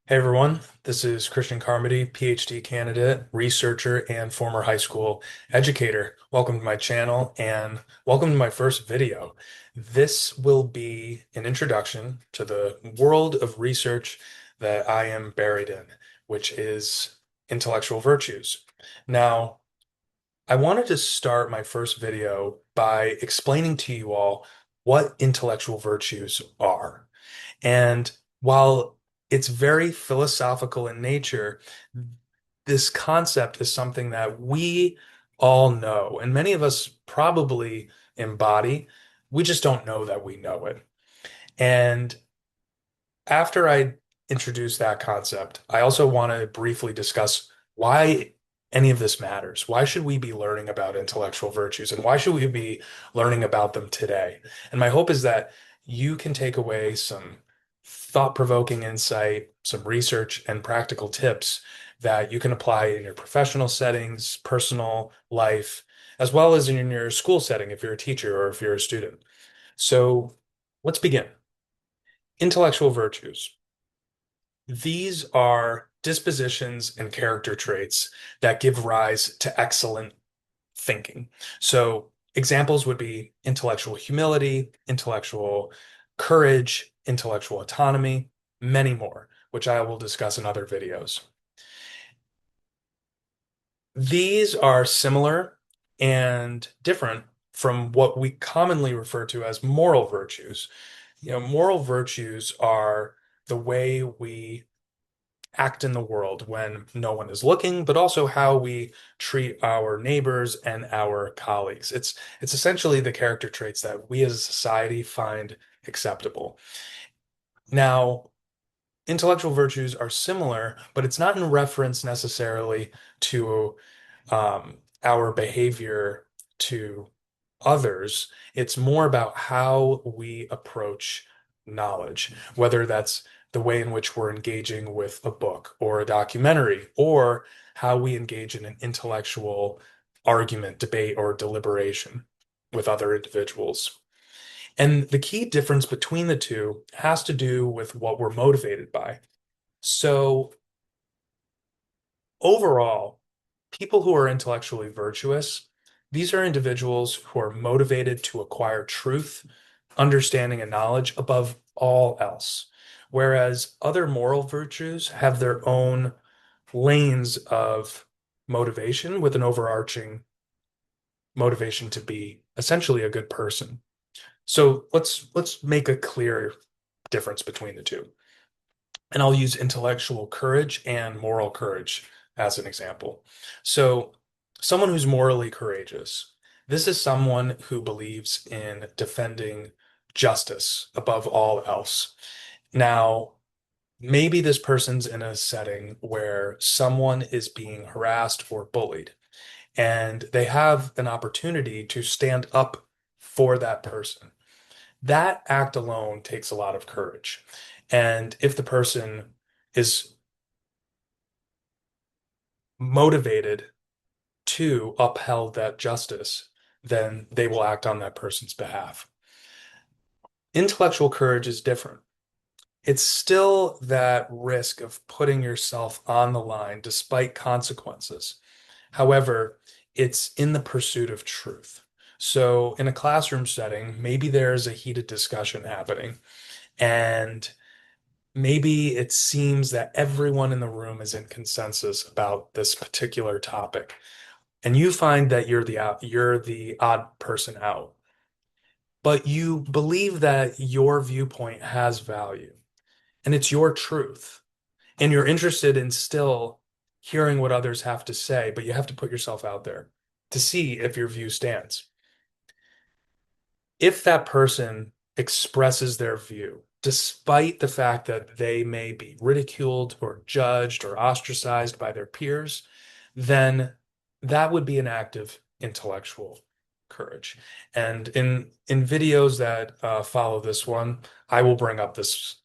Hey everyone, this is Christian Carmody, PhD candidate, researcher, and former high school educator. Welcome to my channel and welcome to my first video. This will be an introduction to the world of research that I am buried in, which is intellectual virtues. Now, I wanted to start my first video by explaining to you all what intellectual virtues are. And while it's very philosophical in nature, this concept is something that we all know, and many of us probably embody. We just don't know that we know it. And after I introduce that concept, I also want to briefly discuss why any of this matters. Why should we be learning about intellectual virtues and why should we be learning about them today? And my hope is that you can take away some thought-provoking insight, some research, and practical tips that you can apply in your professional settings, personal life, as well as in your school setting if you're a teacher or if you're a student. So let's begin. Intellectual virtues. These are dispositions and character traits that give rise to excellent thinking. So, examples would be intellectual humility, intellectual courage, intellectual autonomy, many more, which I will discuss in other videos. These are similar and different from what we commonly refer to as moral virtues. Moral virtues are the way we act in the world when no one is looking, but also how we treat our neighbors and our colleagues. It's essentially the character traits that we as a society find acceptable. Now, intellectual virtues are similar, but it's not in reference necessarily to our behavior to others. It's more about how we approach knowledge, whether that's the way in which we're engaging with a book or a documentary, or how we engage in an intellectual argument, debate, or deliberation with other individuals. And the key difference between the two has to do with what we're motivated by. So, overall, people who are intellectually virtuous, these are individuals who are motivated to acquire truth, understanding, and knowledge above all else. Whereas other moral virtues have their own lanes of motivation with an overarching motivation to be essentially a good person. So let's make a clear difference between the two. And I'll use intellectual courage and moral courage as an example. So, someone who's morally courageous, this is someone who believes in defending justice above all else. Now, maybe this person's in a setting where someone is being harassed or bullied, and they have an opportunity to stand up for that person. That act alone takes a lot of courage. And if the person is motivated to upheld that justice, then they will act on that person's behalf. Intellectual courage is different. It's still that risk of putting yourself on the line despite consequences. However, it's in the pursuit of truth. So, in a classroom setting, maybe there's a heated discussion happening, and maybe it seems that everyone in the room is in consensus about this particular topic, and you find that you're the odd person out, but you believe that your viewpoint has value and it's your truth, and you're interested in still hearing what others have to say, but you have to put yourself out there to see if your view stands. If that person expresses their view, despite the fact that they may be ridiculed or judged or ostracized by their peers, then that would be an act of intellectual courage. And in videos that follow this one, I will bring up this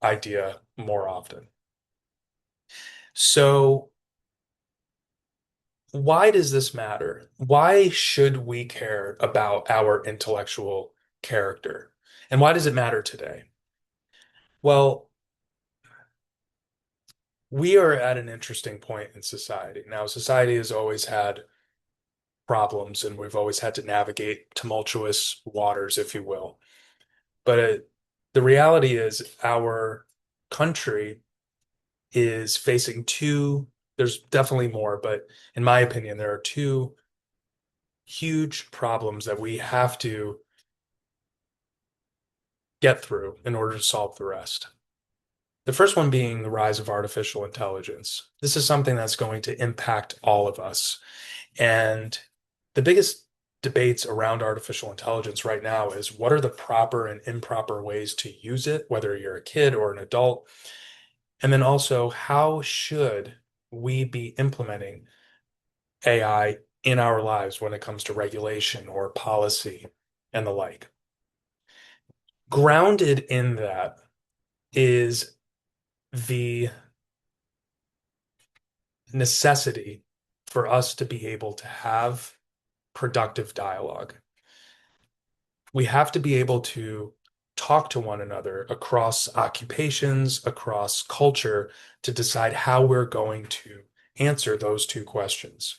idea more often. So, why does this matter? Why should we care about our intellectual character? And why does it matter today? Well, We are at an interesting point in society. Now, society has always had problems and we've always had to navigate tumultuous waters, if you will. But the reality is, our country is facing there's definitely more, but in my opinion, there are two huge problems that we have to get through in order to solve the rest. The first one being the rise of artificial intelligence. This is something that's going to impact all of us. And the biggest debates around artificial intelligence right now is what are the proper and improper ways to use it, whether you're a kid or an adult? And then also, how should we be implementing AI in our lives when it comes to regulation or policy and the like? Grounded in that is the necessity for us to be able to have productive dialogue. We have to be able to talk to one another across occupations, across culture, to decide how we're going to answer those two questions.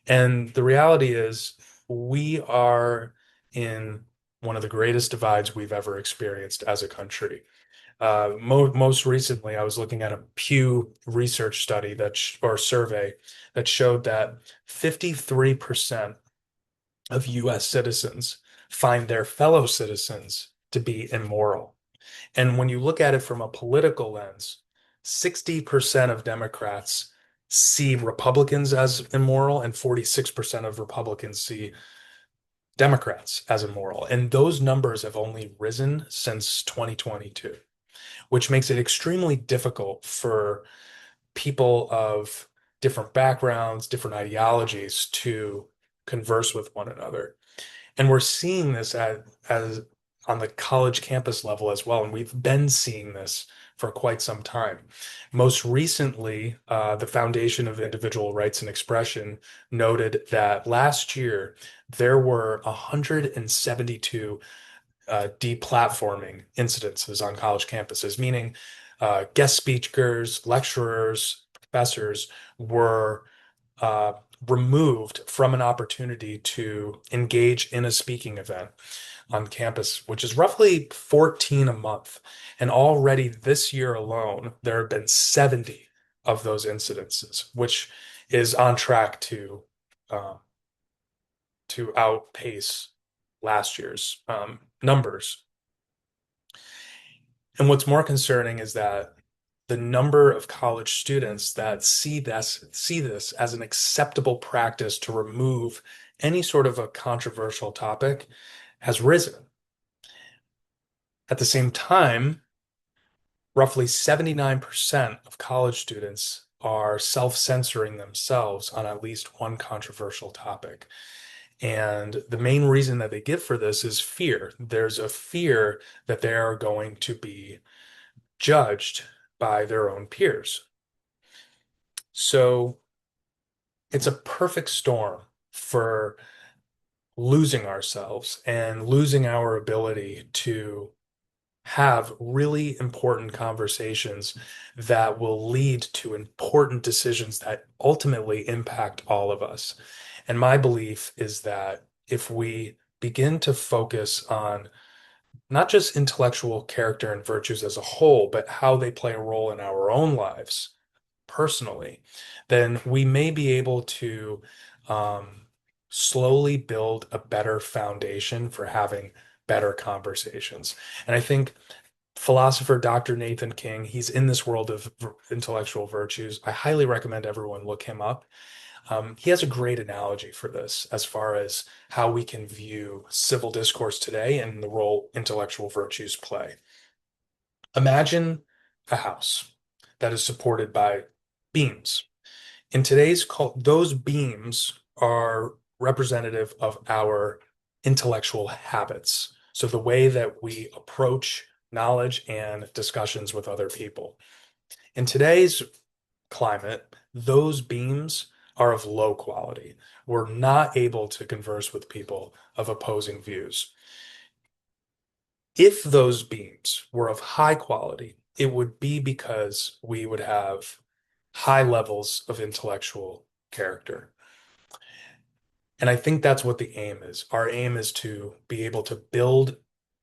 And the reality is, we are in one of the greatest divides we've ever experienced as a country. Most recently, I was looking at a Pew Research study or survey that showed that 53% of US citizens find their fellow citizens to be immoral. And when you look at it from a political lens, 60% of Democrats see Republicans as immoral, and 46% of Republicans see Democrats as immoral. And those numbers have only risen since 2022, which makes it extremely difficult for people of different backgrounds, different ideologies to converse with one another. And we're seeing this as on the college campus level as well. And we've been seeing this for quite some time. Most recently, the Foundation of Individual Rights and Expression noted that last year there were 172 deplatforming incidences on college campuses, meaning guest speakers, lecturers, professors were uh, removed from an opportunity to engage in a speaking event on campus, which is roughly 14 a month. And already this year alone, there have been 70 of those incidences, which is on track uh, to outpace last year's numbers. And what's more concerning is that the number of college students that see this as an acceptable practice to remove any sort of a controversial topic has risen. At the same time, roughly 79% of college students are self-censoring themselves on at least one controversial topic. And the main reason that they give for this is fear. There's a fear that they are going to be judged by their own peers. So it's a perfect storm for losing ourselves and losing our ability to have really important conversations that will lead to important decisions that ultimately impact all of us. And my belief is that if we begin to focus on not just intellectual character and virtues as a whole, but how they play a role in our own lives personally, then we may be able to um, slowly build a better foundation for having better conversations. And I think philosopher Dr. Nathan King, he's in this world of intellectual virtues. I highly recommend everyone look him up. He has a great analogy for this as far as how we can view civil discourse today and the role intellectual virtues play. Imagine a house that is supported by beams. In today's cult, those beams are representative of our intellectual habits. So the way that we approach knowledge and discussions with other people. In today's climate, those beams are of low quality. We're not able to converse with people of opposing views. If those beams were of high quality, it would be because we would have high levels of intellectual character. And I think that's what the aim is. Our aim is to be able to build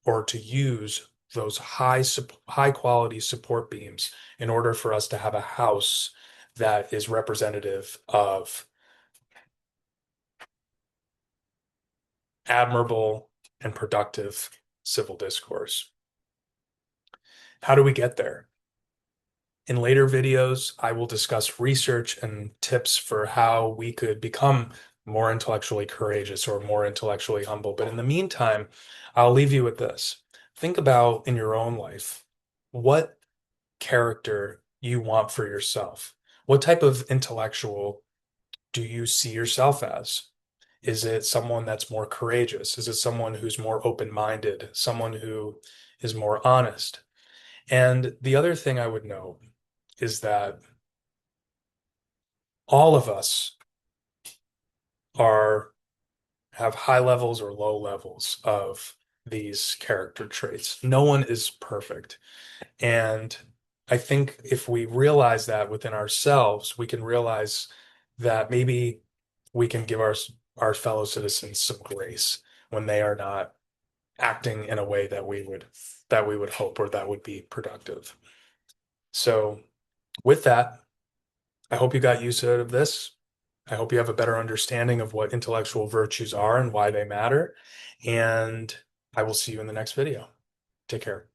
or to use those high quality support beams in order for us to have a house that is representative of admirable and productive civil discourse. How do we get there? In later videos, I will discuss research and tips for how we could become more intellectually courageous or more intellectually humble. But in the meantime, I'll leave you with this. Think about in your own life what character you want for yourself. What type of intellectual do you see yourself as? Is it someone that's more courageous? Is it someone who's more open-minded? Someone who is more honest? And the other thing I would note is that all of us are have high levels or low levels of these character traits. No one is perfect. And I think if we realize that within ourselves, we can realize that maybe we can give our fellow citizens some grace when they are not acting in a way that we would hope or that would be productive. So with that, I hope you got use out of this. I hope you have a better understanding of what intellectual virtues are and why they matter. And I will see you in the next video. Take care.